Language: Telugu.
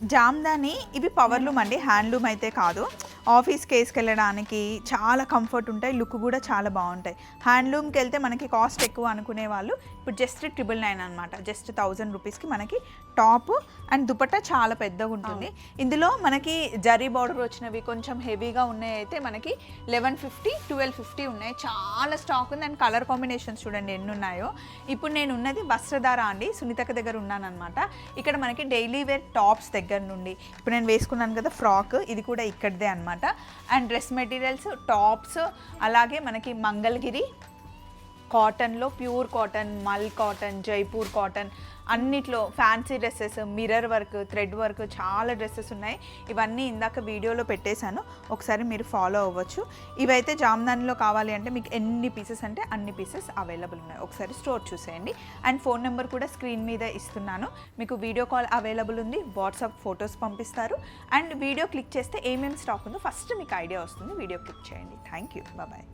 జామ్దాని ఇవి పవర్లూమ్ అండి, హ్యాండ్లూమ్ అయితే కాదు. ఆఫీస్కి వేసుకెళ్ళడానికి చాలా కంఫర్ట్ ఉంటాయి, లుక్ కూడా చాలా బాగుంటాయి. హ్యాండ్లూమ్కి వెళ్తే మనకి కాస్ట్ ఎక్కువ అనుకునే వాళ్ళు ఇప్పుడు జస్ట్ 999 అనమాట, జస్ట్ 1000 రూపీస్కి మనకి టాప్ అండ్ దుపట్టా చాలా పెద్దగా ఉంటుంది. ఇందులో మనకి జరీ బార్డర్ వచ్చినవి కొంచెం హెవీగా ఉన్నాయి అయితే మనకి 1150, 1250 ఉన్నాయి. చాలా స్టాక్ ఉంది. అండ్ కలర్ కాంబినేషన్స్ చూడండి ఎన్ని ఉన్నాయో. ఇప్పుడు నేను ఉన్నది వస్త్రధార అండి, సునీతక్క దగ్గర ఉన్నాను అనమాట. ఇక్కడ మనకి డైలీ వేర్ టాప్స్ దగ్గర నుండి, ఇప్పుడు నేను వేసుకున్నాను కదా ఫ్రాక్, ఇది కూడా ఇక్కడిదే అనమాట. అండ్ డ్రెస్ మెటీరియల్స్, టాప్స్, అలాగే మనకి మంగళగిరి కాటన్లో ప్యూర్ కాటన్, మల్ కాటన్, జైపూర్ కాటన్, అన్నిట్లో fancy dresses, mirror work, thread work, చాలా డ్రెస్సెస్ ఉన్నాయి. ఇవన్నీ ఇందాక వీడియోలో పెట్టేశాను, ఒకసారి మీరు ఫాలో అవ్వచ్చు. ఇవైతే జామ్దానిలో కావాలి అంటే మీకు ఎన్ని పీసెస్ అంటే అన్ని పీసెస్ అవైలబుల్ ఉన్నాయి, ఒకసారి స్టోర్ చూసేయండి. అండ్ ఫోన్ నెంబర్ కూడా స్క్రీన్ మీద ఇస్తున్నాను, మీకు వీడియో కాల్ అవైలబుల్ ఉంది, వాట్సాప్ ఫొటోస్ పంపిస్తారు. అండ్ వీడియో క్లిక్ చేస్తే ఏమేమి స్టాక్ ఉందో ఫస్ట్ మీకు ఐడియా వస్తుంది, వీడియో క్లిక్ చేయండి. Thank you, bye.